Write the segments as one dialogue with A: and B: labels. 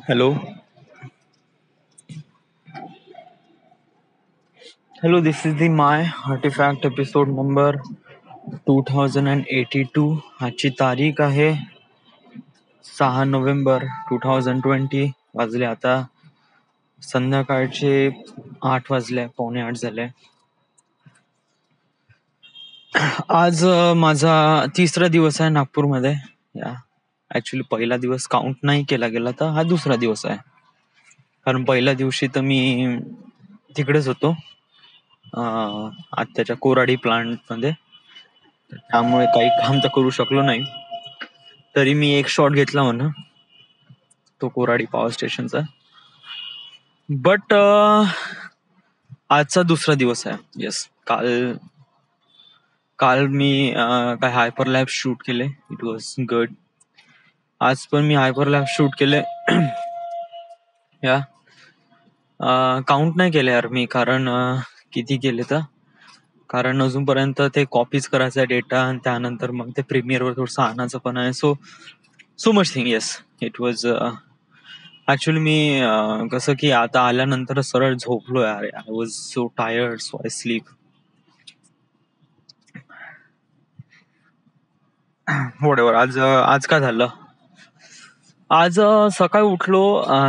A: Hello, hello. This is the My Artifact episode number 2082. आजची तारीख आहे 6 नोव्हेंबर 2020. वाजले आता संध्याकाळचे 8 वाजले, पावणे 8 झाले. आज माझा तिसरा दिवस आहे नागपूरमध्ये. या ऍक्च्युली पहिला दिवस काउंट नाही केला गेला, तर हा दुसरा दिवस आहे. कारण पहिल्या दिवशी तर मी तिकडेच होतो, आत्याच्या कोराडी प्लांट मध्ये. त्यामुळे काही काम तर करू शकलो नाही. तरी मी एक शॉट घेतला म्हणा, तो कोराडी पॉवर स्टेशनचा. बट आजचा दुसरा दिवस आहे. येस, काल काल मी काय हायपरलॅब शूट केले. It was good. आज पण मी हायपरलॅब शूट केले. या काउंट नाही केले यार मी, कारण किती केले तर, कारण अजूनपर्यंत ते कॉपीज करायचा डेटा, आणि त्यानंतर मग ते प्रीमियरवर थोडंसं आणायचं पण आहे. So much thing. Yes, it was actually मी कसं की आता आल्यानंतर सरळ झोपलो यार. I was so tired, so I sleep. Whatever. आज काय झालं, आज सकाळी उठलो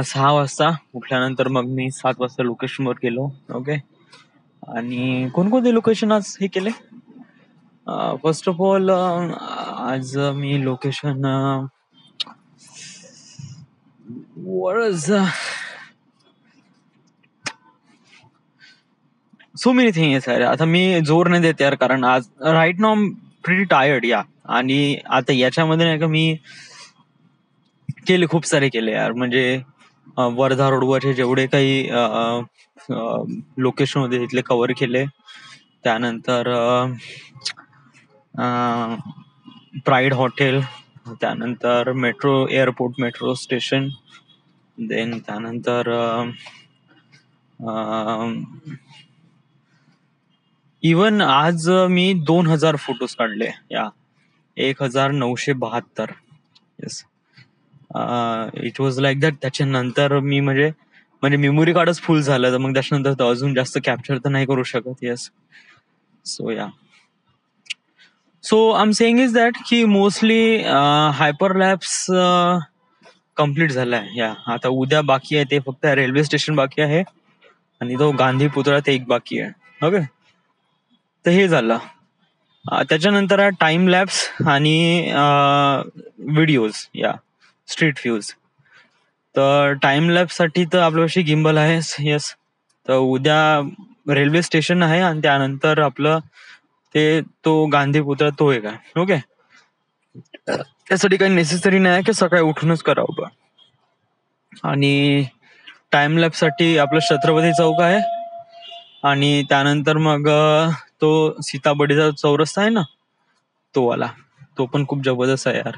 A: 6 वाजता. उठल्यानंतर मग मी 7 वाजता लोकेशनवर गेलो. ओके. आणि कोणकोणते लोकेशन आज हे केले. फर्स्ट ऑफ ऑल, आज मी लोकेशन सो मेनी थिंग्स आहे. आता मी जोर नाही देत यार, कारण आज राईट नाउ प्रिटी टायर्ड. या आणि आता याच्यामध्ये नाही का, मी केले, खूप सारे केले यार. म्हणजे वर्धा रोडवरचे जेवढे काही लोकेशन होते तिथले कव्हर केले. त्यानंतर प्राईड हॉटेल, त्यानंतर metro airport, metro station, then त्यानंतर इवन आज मी 2000 फोटोज काढले. या 1972. Yes, it was like that. त्याच्यानंतर मी म्हणजे मेमोरी कार्डच फुल झालं, तर मग त्याच्यानंतर तर अजून जास्त कॅप्चर तर नाही करू शकत. येस. सो या, so I am saying is that की मोस्टली हायपरलॅब्स कम्प्लीट झालाय. या आता उद्या बाकी आहे, ते फक्त रेल्वे स्टेशन बाकी आहे, आणि तो गांधी पुतळा ते एक बाकी आहे. ओके, तर हे झालं. त्याच्यानंतर आहे टाइम लॅब्स आणि व्हिडिओज, या स्ट्रीट व्ह्यूज. तर टाइम लॅब्स साठी तर आपल्यापाशी गिम्बल आहे. येस. तर उद्या रेल्वे स्टेशन आहे, आणि त्यानंतर आपलं तो गांधी पुतळा तो एक आहे. ओके. त्यासाठी काही नेसेसरी नाही की सकाळी उठूनच करावं बा. आणि टाइम लॅब साठी आपलं छत्रपती चौक आहे, आणि त्यानंतर मग तो सीताबडीचा चौरस्ता आहे ना, तो वाला, तो पण खूप जबरदस्त आहे यार.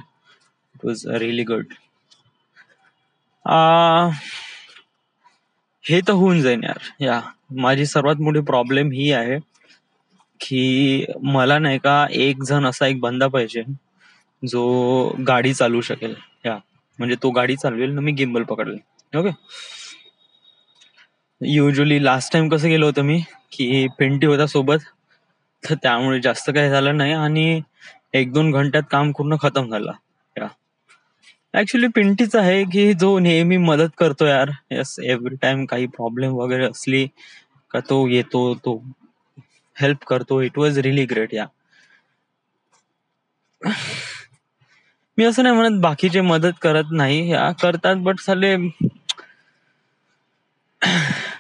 A: It was really good. हे तर होऊन जाईन यार. या माझी सर्वात मोठी प्रॉब्लेम ही आहे की मला नाही का, एक जण असा एक बंदा पाहिजे जो गाडी चालवू शकेल. या म्हणजे तो गाडी चालवेल ना, मी गिम्बल पकडले. ओके. युजली लास्ट टाइम कसं गेलो होतं मी, की पिंटी होता सोबत, तर त्यामुळे जास्त काही झालं नाही, आणि 1-2 घंट्यात काम पूर्ण खतम झालं. या ऍक्च्युली पिंटीच आहे की जो नेहमी मदत करतो यार. यस, एव्हरी टाइम काही प्रॉब्लेम वगैरे असली का तो येतो, तो हेल्प करतो. It was really great. या मी असं नाही म्हणत बाकीचे मदत करत नाही, या करतात, बट साले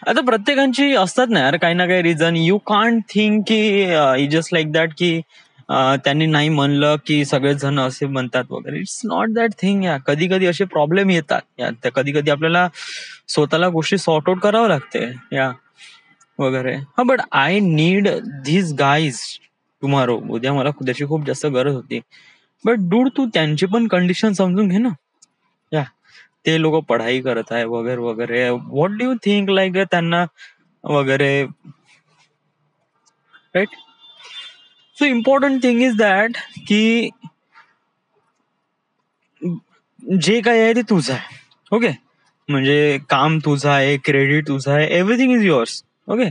A: आता प्रत्येकांची असतात ना यार काही ना काही रिझन. यू कांट थिंक की जस्ट लाईक दॅट की त्यांनी नाही म्हणलं की सगळेच जण असे म्हणतात वगैरे. It's not that thing. या कधी कधी असे प्रॉब्लेम येतात. या कधी कधी आपल्याला स्वतःला गोष्टी सॉर्ट आउट करावं लागते. या वगैरे. हा, but I need धीज guys tomorrow. उद्या मला त्याची खूप जास्त गरज होती. बट डूड, तू त्यांची पण कंडिशन समजून घे ना. या ते लोक पढाई करत आहे वगैरे वगैरे. What do you think like त्यांना वगैरे, right. So important thing is that की जे काही आहे ते तुझं आहे. ओके. म्हणजे काम तुझं आहे, क्रेडिट तुझं आहे, एव्हरीथिंग इज युअर्स. ओके.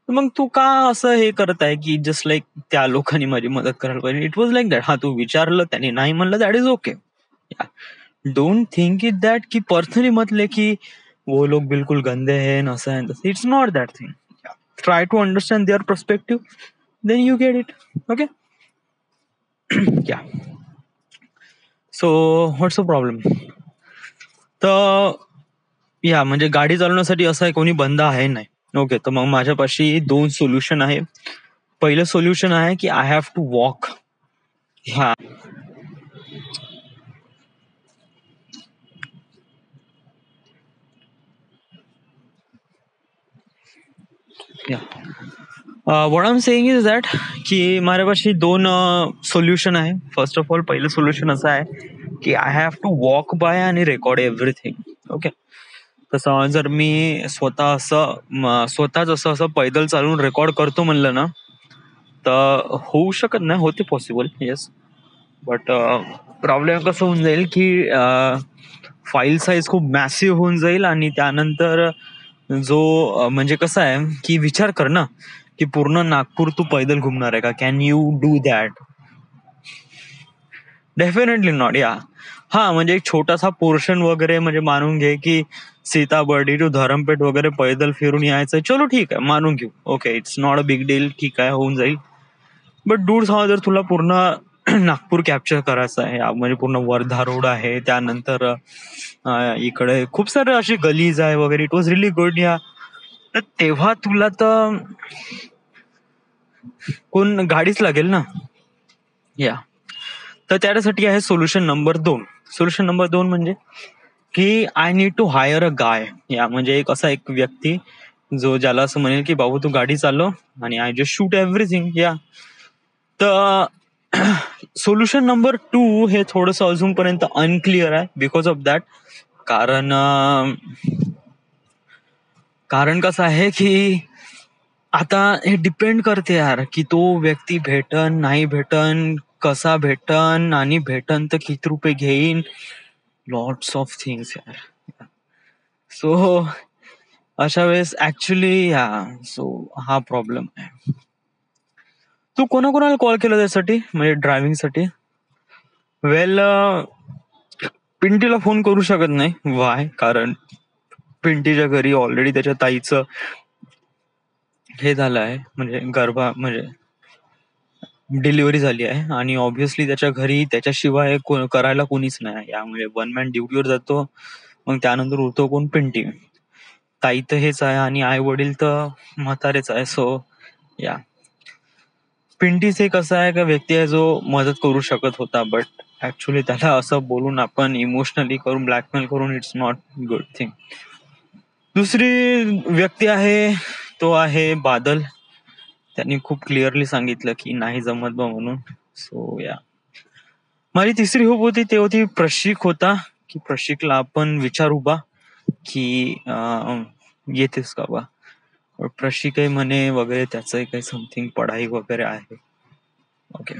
A: मग तू का असं हे करत आहे की जस्ट लाईक त्या लोकांनी माझी मदत करायला पाहिजे. It was like that. हा, तू विचारलं, त्यांनी नाही म्हणलं, that is okay. Don't think it that की पर्सनली मतले की वो लोग बिल्कुल गंदे हैं, असं आहे तसं. It's not that thing. Try to understand their perspective, then you get it. Okay. Yeah. So what's a problem. तर या म्हणजे गाडी चालवण्यासाठी असं आहे कोणी बंद आहे नाही. ओके. तर मग माझ्यापाशी 2 सोल्युशन आहे. पहिलं सोल्युशन आहे की आय हॅव टू वॉक. हा. What I am saying is that की माझ्यापाशी 2 सोल्युशन आहे. फर्स्ट ऑफ ऑल पहिलं सोल्युशन असं आहे की I have to walk by आणि रेकॉर्ड एव्हरीथिंग. ओके. तसं जर मी स्वतःच असं असं पैदल चालून रेकॉर्ड करतो म्हणलं ना, तर होऊ शकत नाही. होते पॉसिबल, येस. बट प्रॉब्लेम कसं होऊन जाईल की फाईल साईज खूप मॅसिव्ह होऊन जाईल आणि त्यानंतर जो म्हणजे कसं आहे की विचार कर ना की पूर्ण नागपूर तू पैदल घुमणार आहे का? Can you do that? Definitely not. या. हा, म्हणजे एक छोटासा पोर्शन वगैरे म्हणजे मानून घे की सीताबर्डी टू धरमपेठ वगैरे पैदल फिरून यायचं, चलो ठीक आहे, मानून घेऊ. Okay, it's not a big deal, ठीक आहे, होऊन जाईल. बट डूड्स, हा जर तुला पूर्ण नागपूर कॅप्चर करायचं आहे, म्हणजे पूर्ण वर्धा रोड आहे, त्यानंतर इकडे खूप सारे अशी गलीज आहे वगैरे, इट वॉज रिली गुड. या. तर तेव्हा तुला तर कोण गाडीच लागेल ना. या. तर त्यासाठी आहे सोल्युशन नंबर 2. सोल्युशन नंबर 2 म्हणजे की I need to hire a guy. या म्हणजे एक असा एक व्यक्ती जो ज्याला असं म्हणेल की बाबू तू गाडी चालव आणि आय जस्ट शूट एव्हरीथिंग. या. तर सोल्युशन नंबर 2 हे थोडंसं अजूनपर्यंत अनक्लिअर आहे बिकॉज ऑफ दॅट. कारण कसं आहे की आता हे डिपेंड करते यार की तो व्यक्ती भेटन नाही भेटन, कसा भेटन, आणि भेटन तर किती रुपये घेईन, लॉट्स ऑफ थिंग्स यार. सो अशा वेळेस ऍक्च्युली हा प्रॉब्लेम आहे. तू कोणाकोणाला कॉल केला त्यासाठी, म्हणजे ड्रायव्हिंगसाठी? वेल, पिंटीला फोन करू शकत नाही. वाय? कारण पिंटीच्या घरी ऑलरेडी त्याच्या ताईचं हे झालं आहे, म्हणजे म्हणजे डिलिव्हरी झाली आहे आणि ऑब्व्हियसली त्याच्या घरी त्याच्याशिवाय करायला कोणीच नाही. यामुळे वन मॅन ड्युटीवर जातो, मग त्यानंतर उरतो कोण? पिंटी. ताई तर हेच आहे आणि आई वडील तर म्हातारेच आहे. सो या, पिंटीच एक असा आहे का व्यक्ती आहे जो मदत करू शकत होता, बट ऍक्च्युली त्याला असं बोलून आपण इमोशनली करून ब्लॅकमेल करून इट्स नॉट गुड थिंग. दुसरी व्यक्ती आहे, तो आहे बादल. त्यांनी खूप क्लिअरली सांगितलं की नाही जमत बा म्हणून. सो या. माझी तिसरी होप होती, ते होती प्रशिक होता, की प्रशिकला आपण विचारू बा की येतेस का बा. प्रशिक आहे म्हणे वगैरे, त्याचं काही समथिंग पढाई वगैरे आहे. ओके.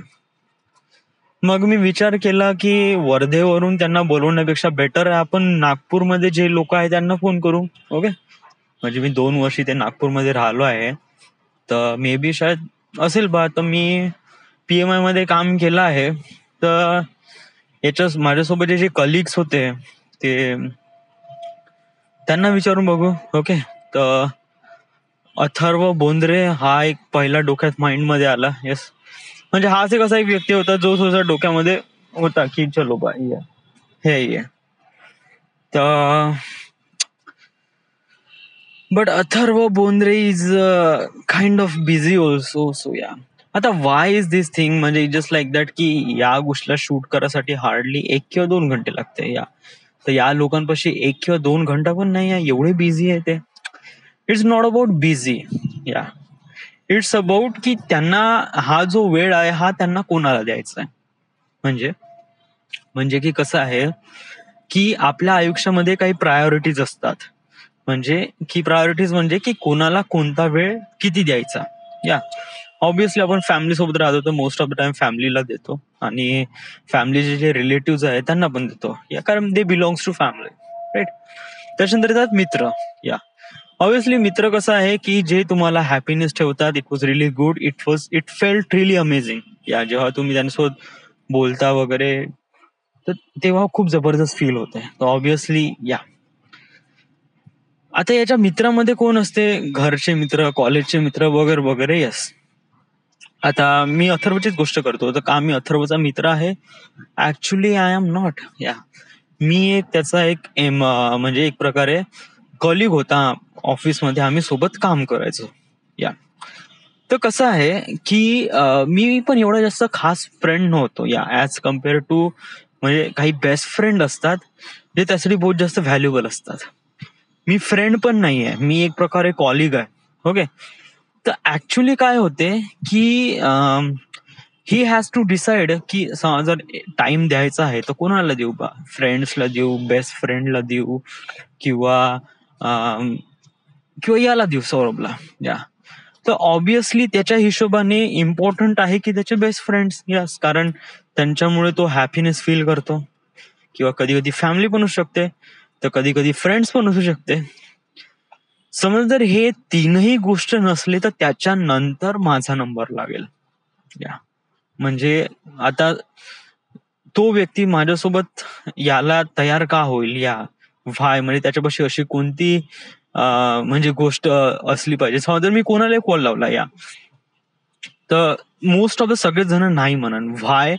A: मग मी विचार केला की वर्धेवरून त्यांना बोलवण्यापेक्षा बेटर आहे आपण नागपूरमध्ये जे लोक आहेत त्यांना फोन करू. ओके. म्हणजे मी 2 वर्ष ते नागपूरमध्ये राहिलो आहे, तर मे बी शायद असेल बा. तर मी PMI मध्ये काम केलं आहे, तर याच्या माझ्यासोबत जे कलिग्स होते ते त्यांना विचारून बघू. ओके. तर अथर्व बोंद्रे हा एक पहिला डोक्यात माइंड मध्ये आला. येस, म्हणजे हाच एक असा एक व्यक्ती होता जो तुझ्या डोक्यामध्ये होता की चलो बाई हे ये. तर but Atharva Bondre is kind of busy also. So या. आता वाय इज दिस थिंग, म्हणजे जस्ट लाईक दॅट की या गोष्टीला शूट करायसाठी हार्डली 1 किंवा 2 घंटे लागते. या. तर या लोकांपाशी 1 किंवा 2 घंटा पण नाही आहे, एवढे बिझी आहे ते. It's not about busy. या. इट्स अबाउट की त्यांना हा जो वेळ आहे हा त्यांना कोणाला द्यायचा आहे. म्हणजे की कसं आहे की आपल्या आयुष्यामध्ये काही प्रायोरिटीज असतात. म्हणजे की प्रायोरिटीज म्हणजे की कोणाला कोणता वेळ किती द्यायचा. या. ऑब्व्हियसली आपण फॅमिली सोबत राहतो तर मोस्ट ऑफ द टाइम फॅमिलीला देतो, आणि फॅमिलीचे जे रिलेटिव्ह आहेत त्यांना पण देतो. या, कारण दे बिलॉंग्स टू फॅमिली, राईट. त्याच्यानंतर येतात मित्र. या ऑब्विसली मित्र कसं आहे की जे तुम्हाला हॅपीनेस ठेवतात. It was really good. It felt really amazing. या जेव्हा तुम्ही त्यांच्यासोबत बोलता वगैरे तर तेव्हा खूप जबरदस्त फील होते. तर ऑब्विसली या आता याच्या मित्रामध्ये कोण असते, घरचे मित्र, कॉलेजचे मित्र वगैरे वगैरे. यस, आता मी अथर्वचीच गोष्ट करतो. तर का मी अथर्वचा मित्र आहे? Actually I am not. या मी एक त्याचा म्हणजे एक प्रकारे कलिग होता ऑफिसमध्ये. आम्ही सोबत काम करायचो. या तर कसं आहे की मी पण एवढा जास्त खास फ्रेंड नव्हतो. या ऍज कम्पेअर टू म्हणजे काही बेस्ट फ्रेंड असतात जे त्यासाठी बहुत जास्त व्हॅल्युएबल असतात. मी फ्रेंड पण नाहीये, मी एक प्रकारे कॉलिग आहे. ओके. तर ऍक्च्युली काय होते की ही हॅज टू डिसाइड की जर टाइम द्यायचा आहे तर कोणाला देऊ बा, फ्रेंड्सला देऊ, बेस्ट फ्रेंडला देऊ, किंवा अं, किंवा याला देऊ, सौरभला. या तर ऑब्विसली त्याच्या हिशोबाने इम्पॉर्टंट आहे की त्याचे बेस्ट फ्रेंड्स. यस, कारण त्यांच्यामुळे तो हॅपीनेस फील करतो. किंवा कधी कधी फॅमिली पण असू शकते, तर कधी कधी फ्रेंड्स पण असू शकते. समज जर हे तीनही गोष्ट नसले तर त्याच्यानंतर माझा नंबर लागेल. या म्हणजे आता तो व्यक्ती माझ्यासोबत याला तयार का होईल, या व्हाय म्हणजे त्याच्यापाशी अशी कोणती म्हणजे गोष्ट असली पाहिजे. समजा जर मी कोणाला कॉल लावला या, तर मोस्ट ऑफ द सगळेच जण नाही म्हणन. व्हाय?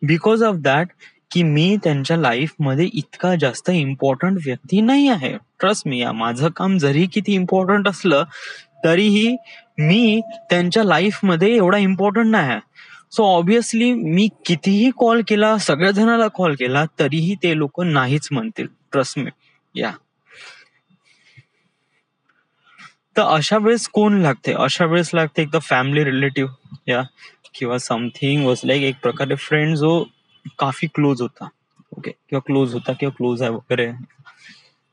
A: बिकॉज ऑफ दॅट की मी त्यांच्या लाईफ मध्ये इतका जास्त इम्पॉर्टंट व्यक्ती नाही आहे. ट्रस्ट मी, या माझं काम जरी किती इम्पॉर्टंट असलं तरीही मी त्यांच्या लाईफ मध्ये एवढा इम्पॉर्टंट नाही आहे. सो ऑब्विसली मी कितीही कॉल केला, सगळ्या जणांना कॉल केला, तरीही ते लोक नाहीच म्हणतील. Trust me. या तर अशा वेळेस कोण लागते? अशा वेळेस लागते एक तर फॅमिली रिलेटिव्ह. या किंवा समथिंग वॉज लाईक एक प्रकारे फ्रेंड जो काफी क्लोज होता. ओके, किंवा क्लोज होता किंवा क्लोज आहे वगैरे.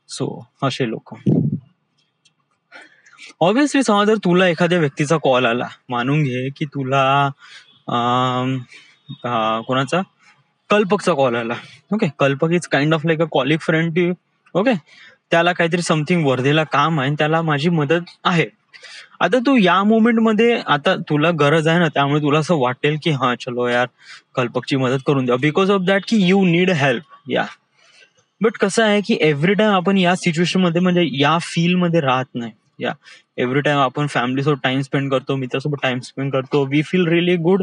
A: सो असे लोक. ऑब्विसली समजा जर तुला एखाद्या व्यक्तीचा कॉल आला, मानून घे की तुला कोणाचा, कल्पकचा कॉल आला. Okay, Kalpak is kind of like a colleague friend too. Okay, त्याला काहीतरी समथिंग वर्धेला काम आहे, त्याला माझी मदत आहे. आता तू या मोमेंट मध्ये, आता तुला गरज आहे ना, त्यामुळे तुला असं वाटेल की हा चलो यार कल्पकची मदत करून द्या, बिकॉज ऑफ दॅट की यू नीड हेल्प. या बट कसं आहे की एव्हरी टाइम आपण या सिच्युएशन मध्ये म्हणजे या फील मध्ये राहत नाही. या एव्हरी टाइम आपण फॅमिलीसोबत टाइम स्पेंड करतो, मित्रासोबत टाइम स्पेंड करतो, वी फील रिअली गुड.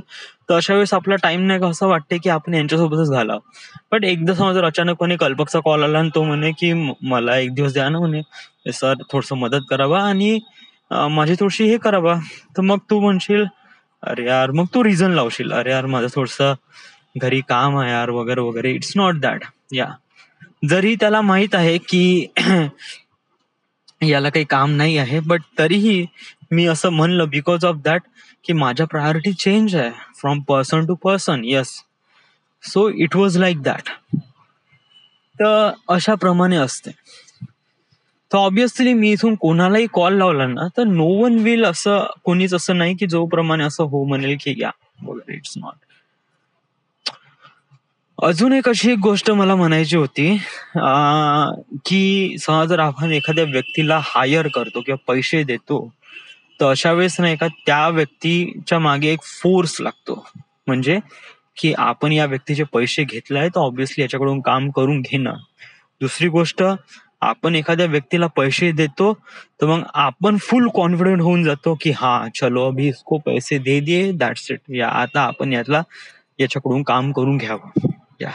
A: तर अशा वेळेस आपला टाइम नाही का असं वाटते की आपण यांच्यासोबतच घालावं. बट एकदा समजा जर अचानकपणे कल्पकचा कॉल आला आणि तो म्हणे की मला एक दिवस द्या ना, म्हणे सर थोडस मदत करावा आणि माझी थोडीशी हे करावा. तर मग तू म्हणशील अरे यार, मग तू रिझन लावशील, अरे यार माझं थोडस घरी काम आहे यार वगैरे वगैरे. It's not that. या जरी त्याला माहित आहे की याला काही काम नाही आहे, बट तरीही मी असं म्हणलं बिकॉज ऑफ दॅट की माझ्या प्रायोरिटी चेंज आहे from person to person. Yes, so it was like that. तर अशा प्रमाणे असते. तर ऑब्विसली मी इथून कोणालाही कॉल लावला ना, तर नो वन विल, असं कोणीच असं नाही की जो प्रमाणे असं हो म्हणेल की या वगैरे. It's not. अजून एक अशी एक गोष्ट मला म्हणायची होती की समजा जर आपण एखाद्या व्यक्तीला हायर करतो किंवा पैसे देतो, तर अशा वेळेस नाही का त्या व्यक्तीच्या मागे एक फोर्स लागतो. म्हणजे की आपण या व्यक्तीचे पैसे घेतले तर ऑब्विसली याच्याकडून काम करून घेणं. दुसरी गोष्ट, आपण एखाद्या व्यक्तीला पैसे देतो तर मग आपण फुल कॉन्फिडंट होऊन जातो की हा चलो अभी इसको पैसे दे दिए, दॅट्स इट. या आता आपण याच्याकडून काम करून घ्यावं. या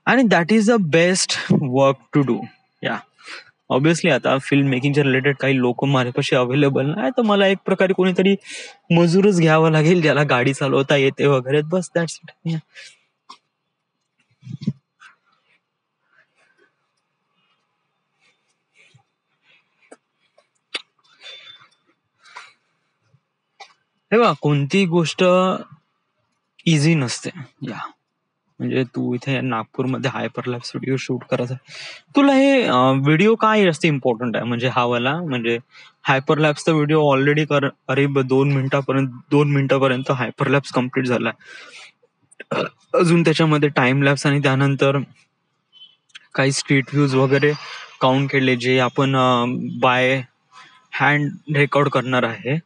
A: आणि that is the best work to do. या ऑब्विसली आता फिल्म मेकिंगच्या रिलेटेड काही लोक माझ्यापाशी अवेलेबल नाही, तर मला एक प्रकारे कोणीतरी मजूरच घ्यावा लागेल ज्याला गाडी चालवता येते वगैरे. बस दॅट्स इट. हे बघ, कोणती गोष्ट इझी नसते. या म्हणजे तू इथे नागपूरमध्ये हायपरलॅप्स व्हिडिओ शूट करायचा, तुला हे व्हिडिओ काय जास्त इम्पॉर्टंट आहे म्हणजे हा वाला, म्हणजे हायपरलॅप्सचा व्हिडिओ ऑलरेडी कर. अरे 2 मिनिटापर्यंत हायपरलॅप्स कम्प्लीट झालाय. अजून त्याच्यामध्ये टाइम लॅप्स आणि त्यानंतर काही स्ट्रीट व्ह्यूज वगैरे काउंट केले जे आपण बाय हँड रेकॉर्ड करणार आहे,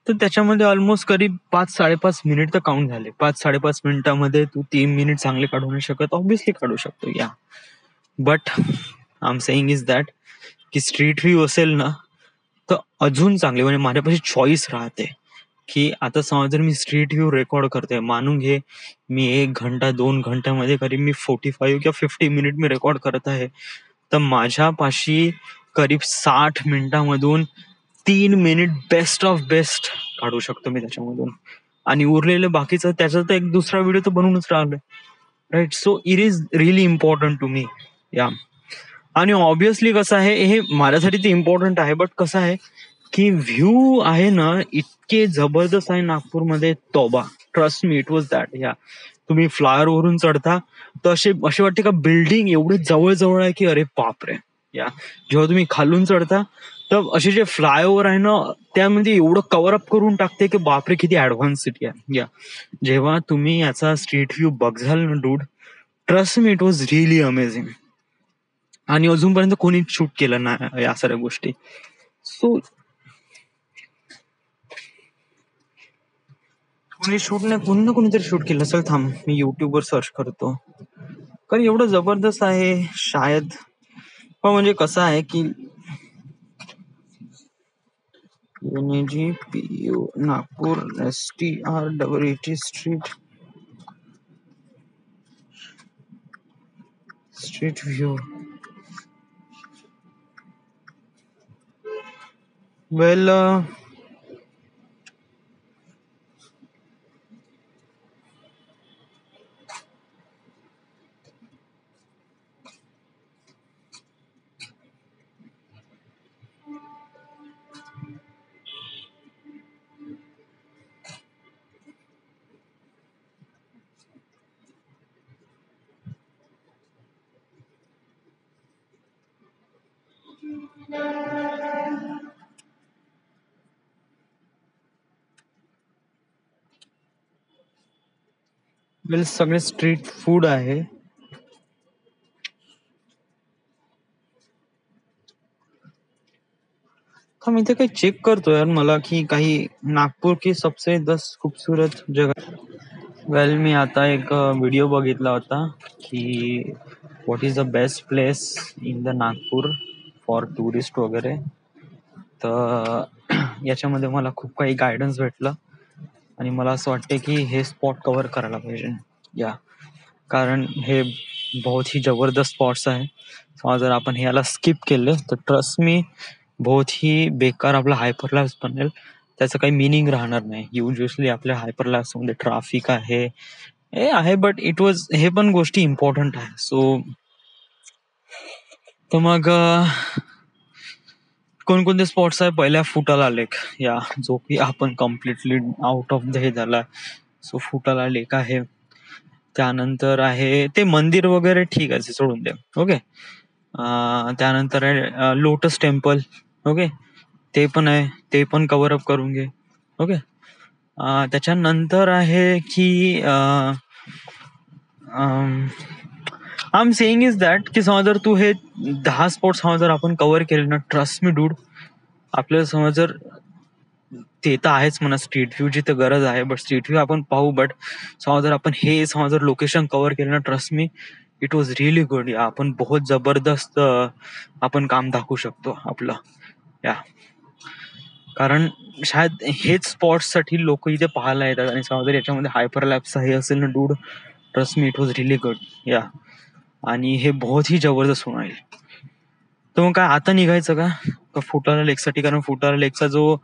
A: तर त्याच्यामध्ये ऑलमोस्ट करीब 5-5.5 मिनिट तर काउंट झाले. 5-5.5 मिनिटामध्ये तू 3 मिनिट चांगले काढू नाही शकत, ऑब्व्हियसली काढू शकतो या. But I am saying is that की स्ट्रीट व्ह्यू असेल ना तर अजून चांगले, म्हणजे माझ्यापाशी चॉईस राहते की आता समज जर मी स्ट्रीट व्ह्यू रेकॉर्ड करते, मानून घे मी 1 घंटा 2 घंट्यामध्ये करीब मी 45 किंवा 50 मिनिट मी रेकॉर्ड करत आहे, तर माझ्यापाशी करीब 60 मिनिटामधून 3 मिनिट बेस्ट ऑफ बेस्ट काढू शकतो मी त्याच्यामधून, आणि उरलेलं बाकीचं त्याचा तर एक दुसरा व्हिडिओ तर बनवूनच राहिलोय, right. So it is really important to me yeah. आणि ऑब्व्हियसली कसं आहे, हे माझ्यासाठी ते इम्पॉर्टंट आहे, बट कसं आहे की व्ह्यू आहे ना इतके जबरदस्त आहे नागपूरमध्ये, तोबा, trust me, it was that या. तुम्ही फ्लायर वरून चढता तर असे वाटते का बिल्डिंग एवढे जवळ जवळ आहे की अरे बापरे या. जेव्हा तुम्ही खालून चढता तर असे जे फ्लायओव्हर आहे ना त्यामध्ये एवढं कव्हर अप करून टाकते की बापरे किती ऍडव्हान्स सिटी आहे या. जेव्हा तुम्ही याचा स्ट्रीट व्ह्यू बघाल ना dude, trust me, it was really amazing. आणि अजूनपर्यंत कोणी शूट केलं नाही या सगळ्या गोष्टी. सो कोणी शूट नाही, कोणी ना कोणीतरी शूट केलं असेल. थांब मी युट्यूबवर सर्च करतो, कारण एवढं जबरदस्त आहे शायद. पण म्हणजे कसं आहे की NGPU Nagpur STREET street view. Well सगळे स्ट्रीट फूड आहे. मी इथे काही चेक करतो यार मला की काही नागपूर की सबसे 10 खूबसूरत जगह. वेल मी आता एक व्हिडिओ बघितला होता की what is the best place in the Nagpur for tourist वगैरे. तर याच्यामध्ये मला खूप काही गायडन्स भेटलं आणि मला असं वाटते की हे स्पॉट कव्हर करायला पाहिजे या. कारण हे बहुत ही जबरदस्त स्पॉट्स आहे. जर आपण ह्याला स्किप केलं तर ट्रस्ट मी बहुत ही बेकार आपला हायपरलॅप्स बनेल, त्याचं काही मिनिंग राहणार नाही. युजली आपल्या हायपरलॅप्स मध्ये ट्राफिक आहे हे आहे, बट इट वॉज, हे पण गोष्टी इम्पॉर्टंट आहे. सो तर मग कोणकोणते स्पॉट्स आहे, पहिल्या फुटाला लेक या, जो की आपण कम्प्लिटली आउट ऑफ द हे झाला. सो फुटाला लेक आहे. त्यानंतर आहे ते मंदिर वगैरे, ठीक आहे सोडून दे, ओके. त्यानंतर आहे लोटस टेम्पल, ओके, ते पण आहे, ते पण कव्हर अप करून घे, ओके. त्याच्यानंतर आहे की I am saying is that की समज जर तू हे 10 स्पॉट्स जर आपण कव्हर केले ना, ट्रस्ट मी डूड, आपल्याला समज जर ते तर आहेच म्हणा, स्ट्रीट व्ह्यूची तर गरज आहे, बट स्ट्रीट व्ह्यू आपण पाहू, बट समज जर आपण हे समज जर लोकेशन कव्हर केलं ना, trust me, it was really good या. आपण बहुत जबरदस्त आपण काम दाखवू शकतो आपलं या. कारण शायद हेच स्पॉट्स साठी लोक इथे पाहायला येतात, आणि समज जर याच्यामध्ये हायपरलॅप्स हे असेल ना dude, trust me, it was really good या. आणि हे बहुत ही जबरदस्त होणार आहे. तर मग काय आता निघायचं का फुटाळा लेकसाठी? कारण फुटाळा लेकचा जो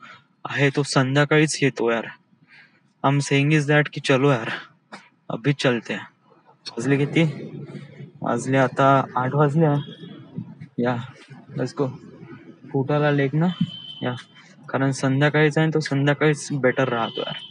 A: आहे तो संध्याकाळीच येतो यार. I am saying is that की चलो यार अभी चलते. वाजले किती? वाजले आता 8 वाजले या. लेट्स गो फुटाळा लेक ना या, कारण संध्याकाळीच आहे तो संध्याकाळीच बेटर राहतो यार.